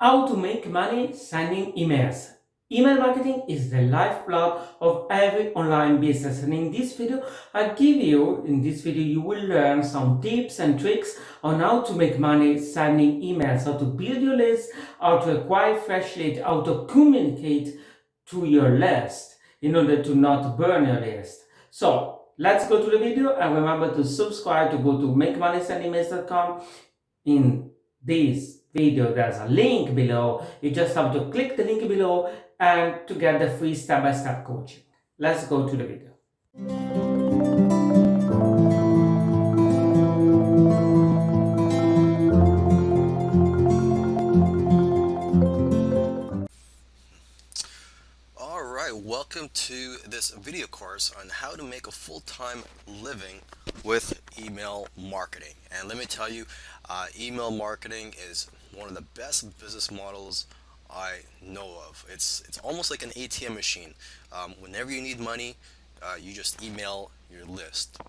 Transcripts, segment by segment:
How to make money sending emails. Email marketing is the lifeblood of every online business, and in this video you will learn some tips and tricks on how to make money sending emails, how to build your list, how to acquire fresh leads, how to communicate to your list in order to not burn your list. So let's go to the video, and remember to subscribe, to go to makemoneysendemails.com. In this video there's a link below. You just have to click the link below and to get the free step-by-step coaching. Let's go to the video. Alright, welcome to this video course on how to make a full-time living with email marketing. And let me tell you, email marketing is one of the best business models I know of. It's almost like an ATM machine. Whenever you need money, you just email your list.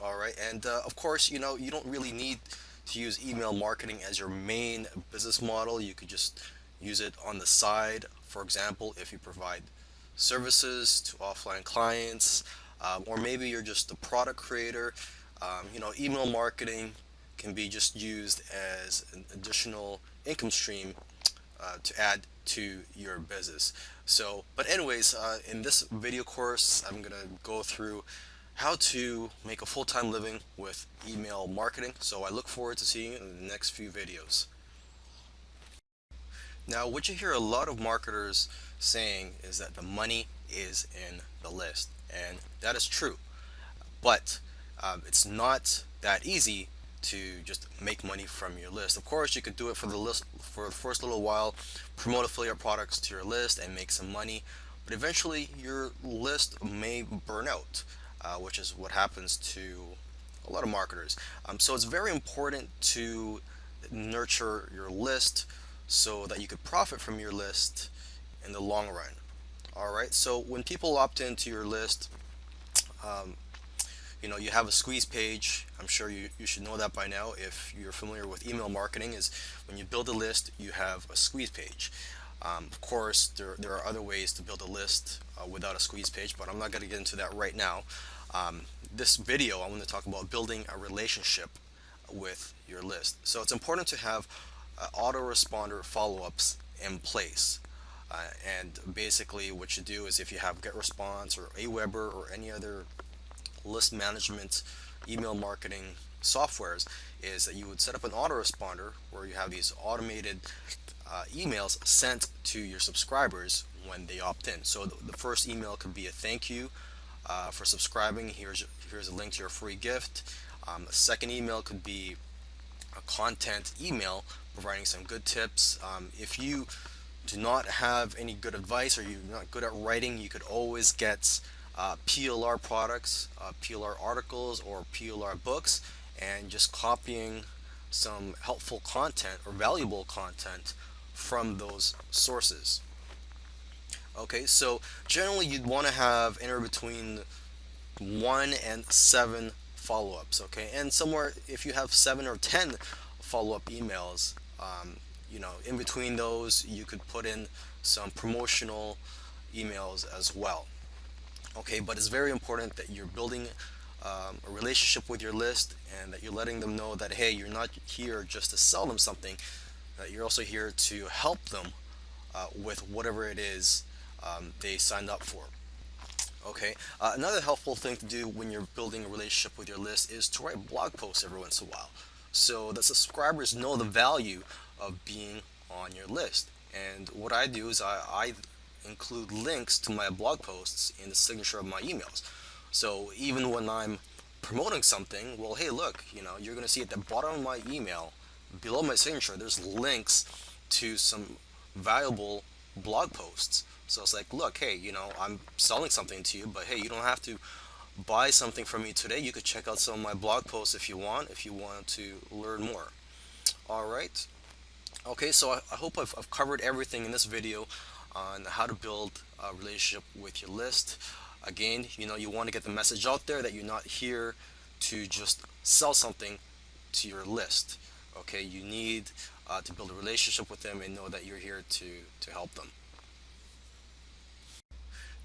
Alright, and of course, you don't really need to use email marketing as your main business model. You could just use it on the side. For example, if you provide services to offline clients, or maybe you're just a product creator, email marketing can be just used as an additional income stream to add to your business. But anyways, in this video course, I'm gonna go through how to make a full-time living with email marketing. So I look forward to seeing you in the next few videos. Now, what you hear a lot of marketers saying is that the money is in the list, and that is true. But it's not that easy to just make money from your list. Of course, you could do it for the list for the first little while, promote affiliate products to your list and make some money, but eventually your list may burn out, which is what happens to a lot of marketers. So it's very important to nurture your list so that you could profit from your list in the long run. Alright, so when people opt into your list, you have a squeeze page. I'm sure you should know that by now if you're familiar with email marketing. Is when you build a list, you have a squeeze page. Of course, there are other ways to build a list without a squeeze page, but I'm not going to get into that right now. This video, I want to talk about building a relationship with your list. So it's important to have autoresponder follow-ups in place. And basically what you do is, if you have GetResponse or Aweber or any other list management email marketing softwares, is that you would set up an autoresponder where you have these automated emails sent to your subscribers when they opt in. So the first email could be a thank you for subscribing. Here's a link to your free gift. A second email could be a content email providing some good tips. If you do not have any good advice, or you're not good at writing, you could always get PLR products, PLR articles, or PLR books, and just copying some helpful content or valuable content from those sources. Okay, so generally you'd want to have anywhere between 1 and 7 follow-ups. Okay, and somewhere, if you have 7 or 10 follow-up emails, in between those you could put in some promotional emails as well. Okay, but it's very important that you're building a relationship with your list, and that you're letting them know that, hey, you're not here just to sell them something, that you're also here to help them with whatever it is they signed up for. Okay, another helpful thing to do when you're building a relationship with your list is to write blog posts every once in a while, so the subscribers know the value of being on your list. And what I do is I include links to my blog posts in the signature of my emails. So even when I'm promoting something, well, hey, look, you're going to see at the bottom of my email, below my signature, there's links to some valuable blog posts. So it's like, look, hey, I'm selling something to you, but hey, you don't have to buy something from me today. You could check out some of my blog posts if you want to learn more. All right. Okay, so I hope I've covered everything in this video on how to build a relationship with your list. Again, you want to get the message out there that you're not here to just sell something to your list. Okay, you need to build a relationship with them and know that you're here to help them.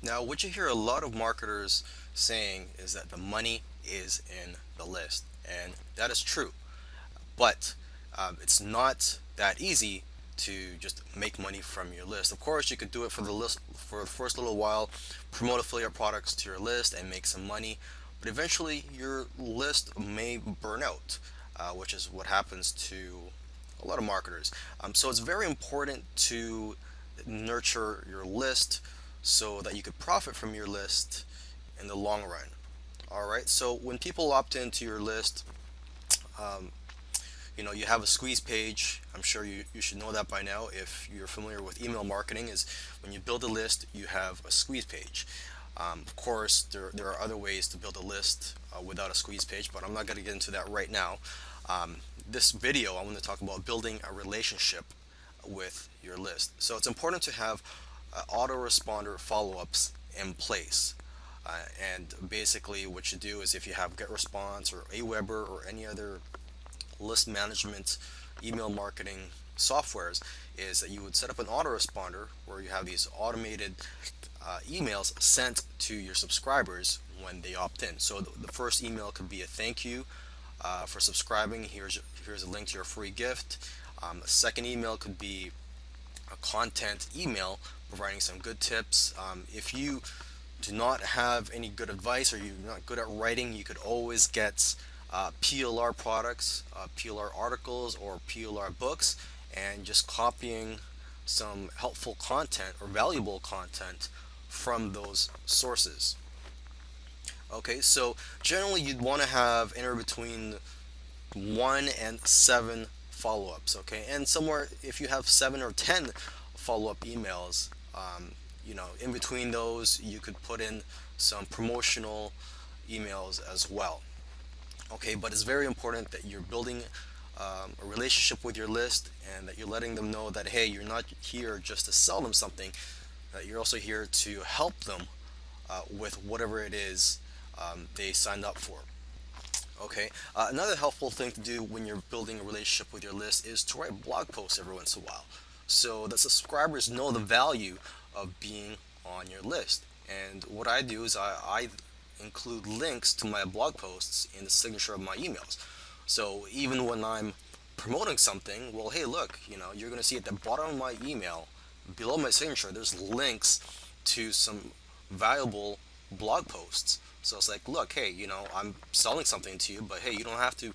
Now, what you hear a lot of marketers saying is that the money is in the list, and that is true. But it's not that easy to just make money from your list. Of course, you could do it for the list for the first little while, promote affiliate products to your list and make some money, but eventually your list may burn out, which is what happens to a lot of marketers. So it's very important to nurture your list so that you could profit from your list in the long run. All right. So when people opt into your list, you have a squeeze page. I'm sure you should know that by now if you're familiar with email marketing. Is when you build a list, you have a squeeze page. Of course, there are other ways to build a list without a squeeze page, but I'm not going to get into that right now. This video, I want to talk about building a relationship with your list. So it's important to have autoresponder follow-ups in place. And basically what you do is if you have GetResponse or Aweber or any other list management email marketing softwares, is that you would set up an autoresponder where you have these automated emails sent to your subscribers when they opt in. So the first email could be a thank you for subscribing. Here's a link to your free gift. A second email could be a content email providing some good tips. If you do not have any good advice or you're not good at writing, you could always get PLR products, PLR articles, or PLR books, and just copying some helpful content or valuable content from those sources. Okay, so generally you'd want to have anywhere between 1 and 7 follow-ups. Okay, and somewhere if you have 7 or 10 follow-up emails, in between those you could put in some promotional emails as well. Okay, but it's very important that you're building a relationship with your list and that you're letting them know that hey, you're not here just to sell them something, that you're also here to help them with whatever it is they signed up for. Okay, another helpful thing to do when you're building a relationship with your list is to write blog posts every once in a while so that subscribers know the value of being on your list. And what I do is I include links to my blog posts in the signature of my emails. So even when I'm promoting something, well, hey, look, you're going to see at the bottom of my email, below my signature, there's links to some valuable blog posts. So it's like, look, hey, I'm selling something to you, but hey, you don't have to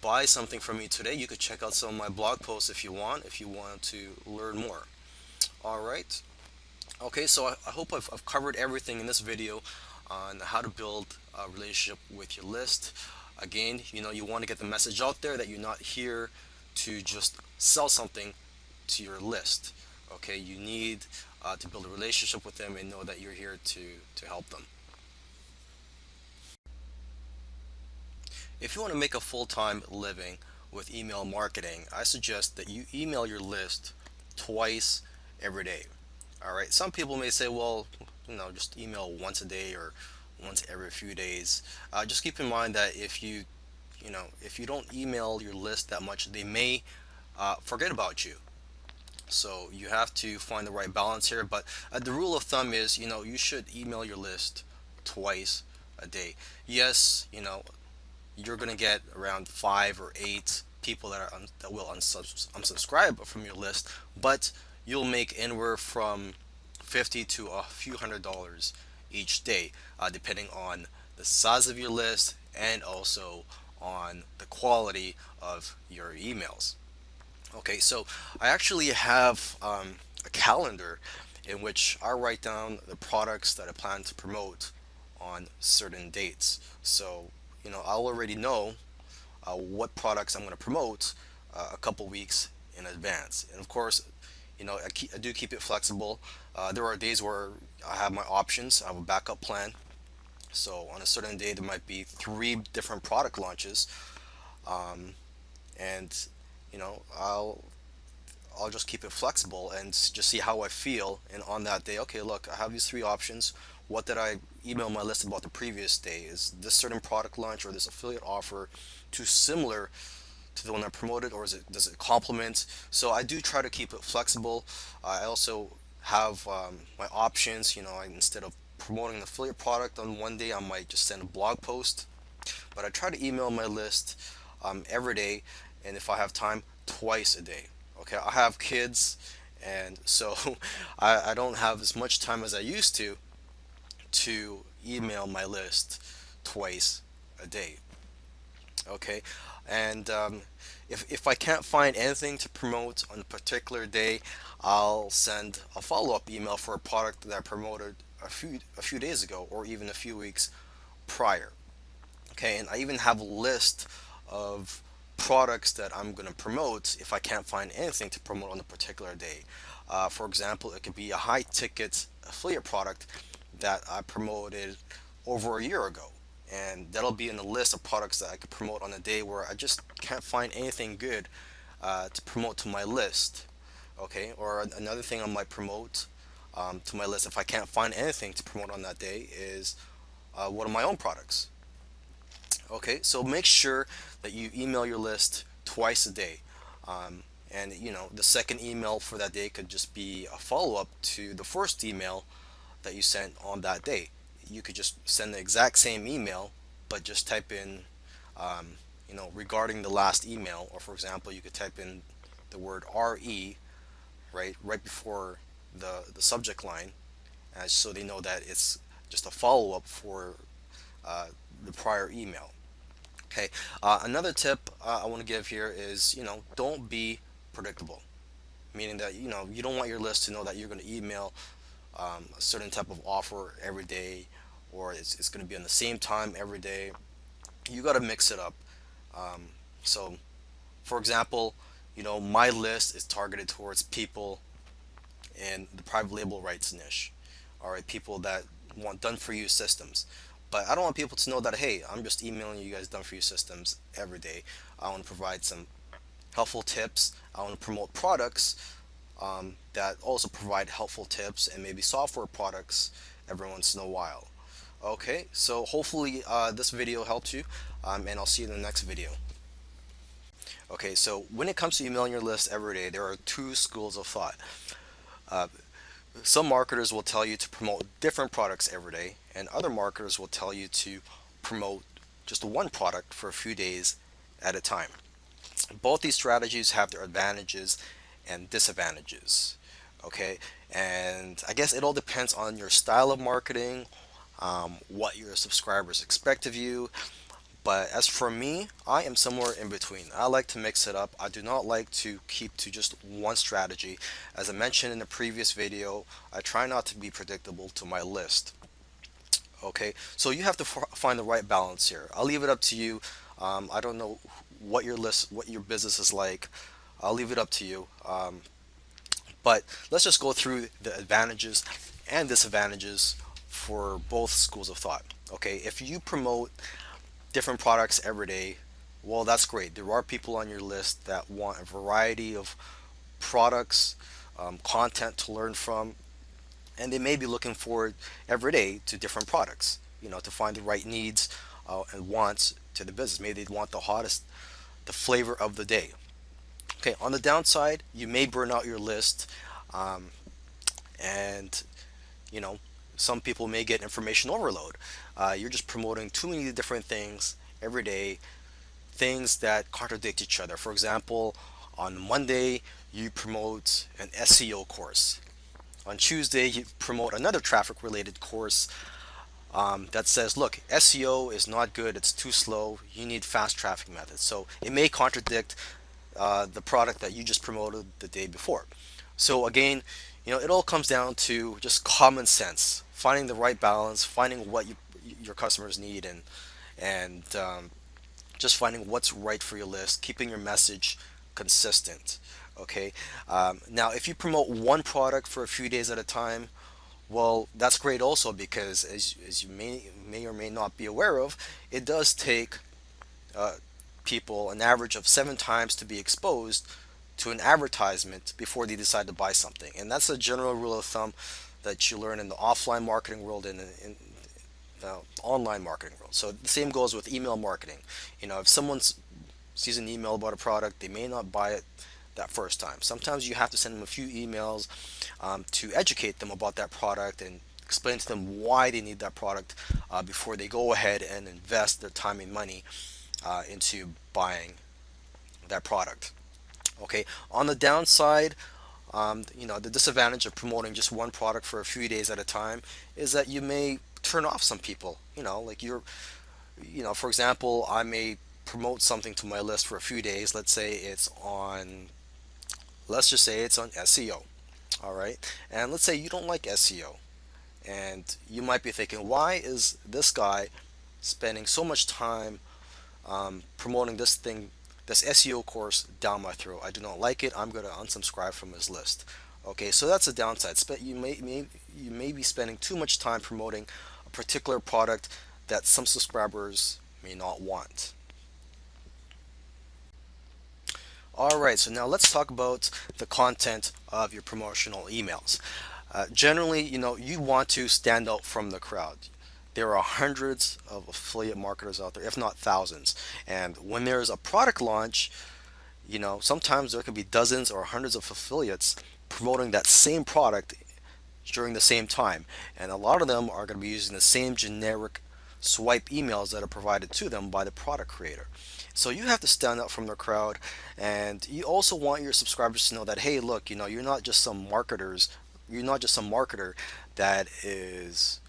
buy something from me today. You could check out some of my blog posts if you want to learn more. All right. Okay, so I hope I've covered everything in this video on how to build a relationship with your list. Again, you want to get the message out there that you're not here to just sell something to your list. Okay, you need to build a relationship with them and know that you're here to help them. If you want to make a full-time living with email marketing, I suggest that you email your list twice every day. All right. Some people may say, well, just email once a day or once every few days. Just keep in mind that if you don't email your list that much, they may forget about you. So you have to find the right balance here. But the rule of thumb is, you should email your list twice a day. Yes, you're going to get around 5 or 8 people that will unsubscribe from your list, but you'll make anywhere from 50 to a few $100s each day, depending on the size of your list and also on the quality of your emails. Okay, so I actually have a calendar in which I write down the products that I plan to promote on certain dates. So, I'll already know what products I'm going to promote a couple weeks in advance. And of course, I do keep it flexible. There are days where I have my options, I have a backup plan. So on a certain day, there might be 3 different product launches, and I'll just keep it flexible and just see how I feel. And on that day, okay, look, I have these 3 options. What did I email my list about the previous day? Is this certain product launch or this affiliate offer too similar to the one I promoted, or does it complement? So I do try to keep it flexible. I also have my options. Instead of promoting an affiliate product on one day, I might just send a blog post. But I try to email my list every day, and if I have time, twice a day. Okay, I have kids, and so I don't have as much time as I used to email my list twice a day. Okay, and if I can't find anything to promote on a particular day, I'll send a follow-up email for a product that I promoted a few days ago, or even a few weeks prior. Okay, and I even have a list of products that I'm going to promote if I can't find anything to promote on a particular day. For example, it could be a high ticket affiliate product that I promoted over a year ago. And that'll be in the list of products that I could promote on a day where I just can't find anything good to promote to my list. Okay, or another thing I might promote to my list if I can't find anything to promote on that day is one of my own products. Okay, so make sure that you email your list twice a day. And the second email for that day could just be a follow up to the first email that you sent on that day. You could just send the exact same email, but just type in, regarding the last email, or for example, you could type in the word RE right before the subject line, so they know that it's just a follow up for uh, the prior email. Okay. Another tip I want to give here is, don't be predictable. Meaning that, you don't want your list to know that you're going to email a certain type of offer every day, or it's going to be on the same time every day. You got to mix it up. So, for example, my list is targeted towards people in the private label rights niche. All right, people that want done for you systems. But I don't want people to know that, hey, I'm just emailing you guys done for you systems every day. I want to provide some helpful tips. I want to promote products that also provide helpful tips, and maybe software products every once in a while. Okay, so hopefully this video helped you, and I'll see you in the next video. Okay, so when it comes to emailing your list every day, there are two schools of thought. Uh, some marketers will tell you to promote different products every day, and other marketers will tell you to promote just one product for a few days at a time. Both these strategies have their advantages and disadvantages. Okay, and I guess it all depends on your style of marketing, what your subscribers expect of you. But as for me, I am somewhere in between. I like to mix it up. I do not like to keep to just one strategy. As I mentioned in the previous video, I try not to be predictable to my list. Okay, so you have to find the right balance here. I'll leave it up to you. I don't know what your business is like. I'll leave it up to you. But let's just go through the advantages and disadvantages for both schools of thought. Okay, if you promote different products every day, well, that's great. There are people on your list that want a variety of products, content to learn from, and they may be looking forward every day to different products, to find the right needs and wants to the business. Maybe they want the flavor of the day. Okay, on the downside, you may burn out your list, um, and you know, some people may get information overload. You're just promoting too many different things every day, things that contradict each other. For example, on Monday, you promote an SEO course. On Tuesday, you promote another traffic related course that says, look, SEO is not good, it's too slow, you need fast traffic methods. So it may contradict the product that you just promoted the day before. So again, it all comes down to just common sense, finding the right balance, finding what your customers need, and just finding what's right for your list, keeping your message consistent. Okay. Now, if you promote one product for a few days at a time, well, that's great also, because as you may or may not be aware of, it does take uh, people an average of 7 times to be exposed to an advertisement before they decide to buy something. And that's a general rule of thumb that you learn in the offline marketing world and in the online marketing world. So the same goes with email marketing. If someone's sees an email about a product, they may not buy it that first time. Sometimes you have to send them a few emails to educate them about that product and explain to them why they need that product before they go ahead and invest their time and money into buying that product. Okay, on the downside, the disadvantage of promoting just one product for a few days at a time is that you may turn off some people. Like for example, I may promote something to my list for a few days. Let's just say it's on SEO. All right. And let's say you don't like SEO. And you might be thinking, why is this guy spending so much time promoting this SEO course down my throat? I do not like it. I'm going to unsubscribe from his list. Okay, so that's a downside. You may be spending too much time promoting a particular product that some subscribers may not want. All right, so now let's talk about the content of your promotional emails. Generally, you want to stand out from the crowd. There are hundreds of affiliate marketers out there, if not thousands. And when there's a product launch, sometimes there could be dozens or hundreds of affiliates promoting that same product during the same time. And a lot of them are going to be using the same generic swipe emails that are provided to them by the product creator. So you have to stand out from the crowd, and you also want your subscribers to know that, hey, look, you're not just some marketer that is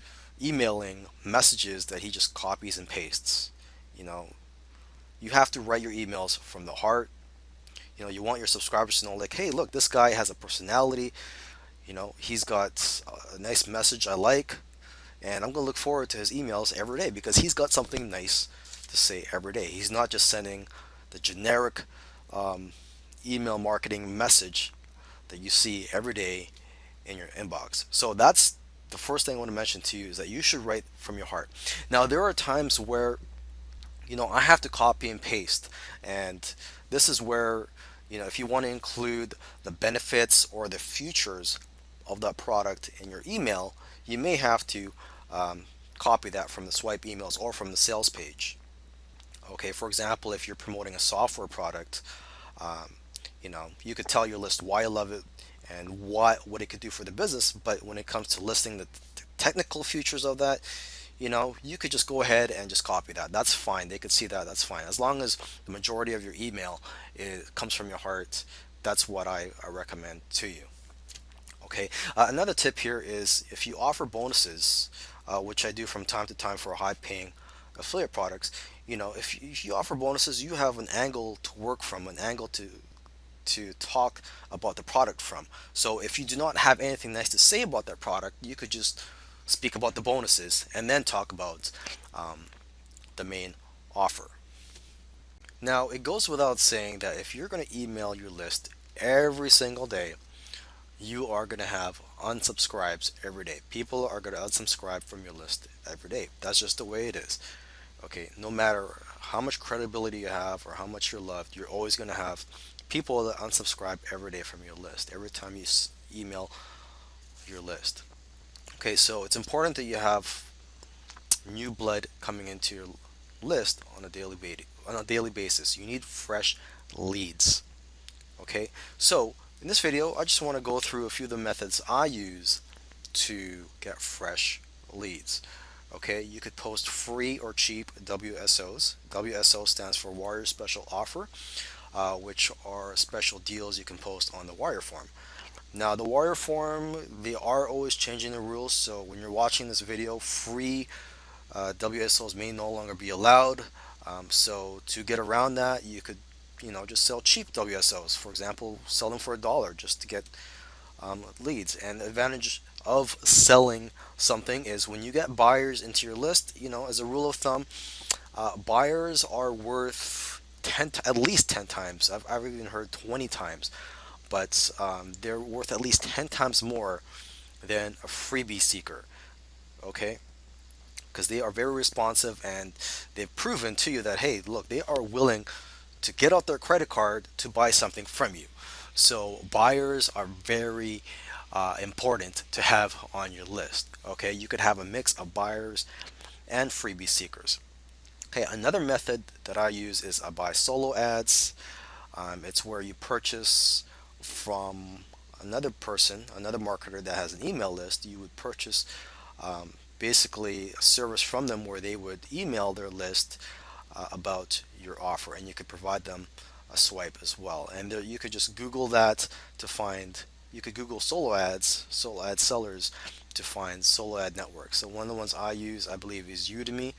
emailing messages that he just copies and pastes. You know, you have to write your emails from the heart. You want your subscribers to know, like, hey, look, this guy has a personality. He's got a nice message I like, and I'm going to look forward to his emails every day because he's got something nice to say every day. He's not just sending the generic um, email marketing message that you see every day in your inbox. So that's the first thing I want to mention to you, is that you should write from your heart. Now, there are times where I have to copy and paste, and this is where if you want to include the benefits or the features of that product in your email, you may have to copy that from the swipe emails or from the sales page. Okay, for example, if you're promoting a software product, um, you could tell your list why you love it and what it could do for the business. But when it comes to listing the technical features of that, you could just go ahead and just copy that. That's fine. They could see that. That's fine. As long as the majority of your email comes from your heart, that's what I recommend to you. Okay. Another tip here is, if you offer bonuses, which I do from time to time for high-paying affiliate products, if you offer bonuses, you have an angle to work from, an angle to talk about the product from. So if you do not have anything nice to say about that product, you could just speak about the bonuses and then talk about the main offer. Now, it goes without saying that if you're going to email your list every single day, you are going to have unsubscribes every day. People are going to unsubscribe from your list every day. That's just the way it is. Okay, no matter how much credibility you have or how much you're loved, you're always going to have people that unsubscribe every day from your list, every time you email your list. Okay, so it's important that you have new blood coming into your list on a daily basis. You need fresh leads. Okay, so in this video, I just want to go through a few of the methods I use to get fresh leads. Okay, you could post free or cheap WSOs. WSO stands for Warrior Special Offer, which are special deals you can post on the Warrior Forum. Now, the Warrior Forum, they are always changing the rules, so when you're watching this video, free WSOs may no longer be allowed. So to get around that, you could just sell cheap WSOs. For example, sell them for $1 just to get leads. And the advantage of selling something is, when you get buyers into your list, as a rule of thumb, buyers are worth at least 10 times. I've even heard 20 times, but they're worth at least 10 times more than a freebie seeker. Okay, because they are very responsive, and they've proven to you that, hey, look, they are willing to get out their credit card to buy something from you. So buyers are very important to have on your list. Okay, you could have a mix of buyers and freebie seekers. Okay, another method that I use is I buy solo ads. It's where you purchase from another person, another marketer that has an email list. You would purchase basically a service from them where they would email their list about your offer, and you could provide them a swipe as well. And there, you could just Google that to find. You could Google solo ad sellers to find solo ad networks. So one of the ones I use, I believe, is Udemy.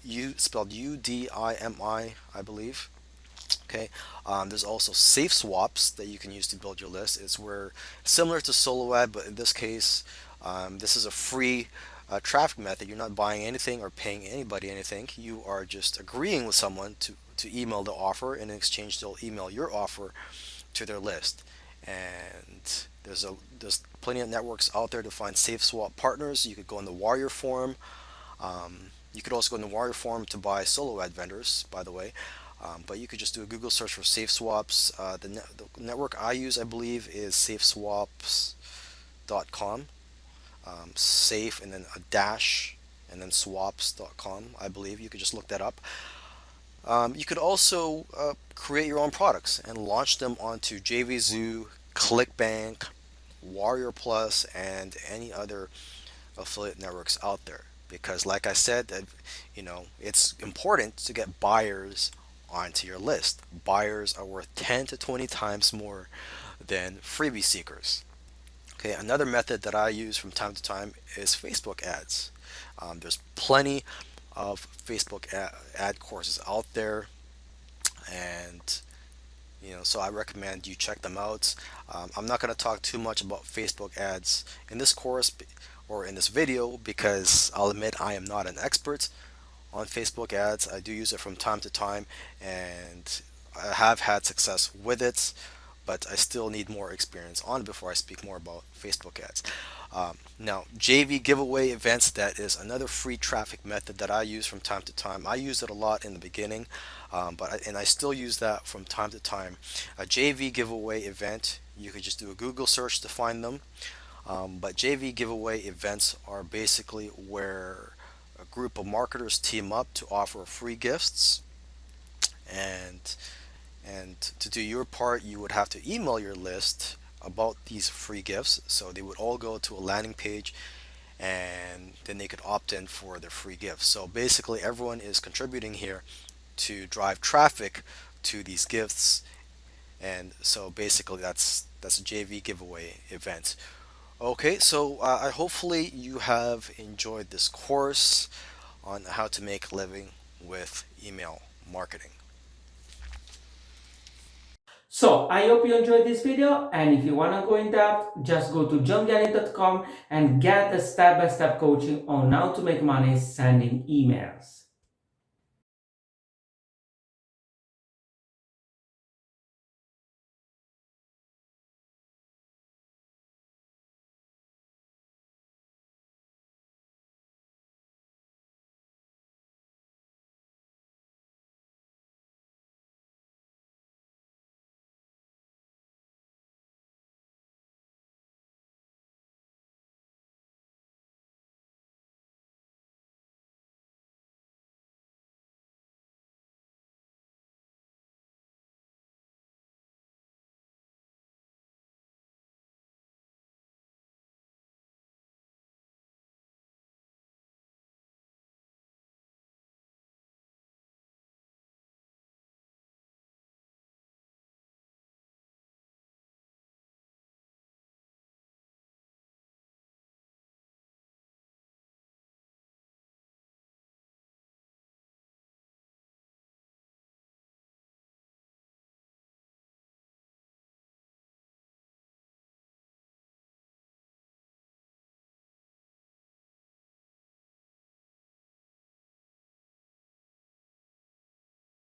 U spelled UDIMI, I believe. Okay, there's also safe swaps that you can use to build your list. It's where similar to solo ad, but in this case, this is a free traffic method. You're not buying anything or paying anybody anything. You are just agreeing with someone to email the offer, and in exchange, they'll email your offer to their list. And there's plenty of networks out there to find safe swap partners. You could go in the Warrior Forum. You could also go in the Warrior Forum to buy solo ad vendors, by the way. But you could just do a Google search for safe swaps. The network I use, I believe, is safeswaps.com. Safe and then a dash and then swaps.com, I believe. You could just look that up. You could also create your own products and launch them onto JVZoo, ClickBank, Warrior Plus, and any other affiliate networks out there. Because, like I said, it's important to get buyers onto your list. Buyers are worth 10 to 20 times more than freebie seekers. Okay, another method that I use from time to time is Facebook ads. There's plenty of Facebook ad courses out there, and so I recommend you check them out. I'm not going to talk too much about Facebook ads in this course or in this video because I'll admit I am not an expert on Facebook ads. I do use it from time to time, and I have had success with it, but I still need more experience on it before I speak more about Facebook ads. Now, JV giveaway events, that is another free traffic method that I use from time to time. I used it a lot in the beginning, and I still use that from time to time. A JV giveaway event, you could just do a Google search to find them. But JV giveaway events are basically where a group of marketers team up to offer free gifts, and to do your part, you would have to email your list about these free gifts. So they would all go to a landing page, and then they could opt in for their free gifts. So basically, everyone is contributing here to drive traffic to these gifts, and so basically that's a JV giveaway event. Okay, so I hopefully you have enjoyed this course on how to make a living with email marketing. So I hope you enjoyed this video, and if you want to go in depth, just go to johngalli.com and get the step-by-step coaching on how to make money sending emails.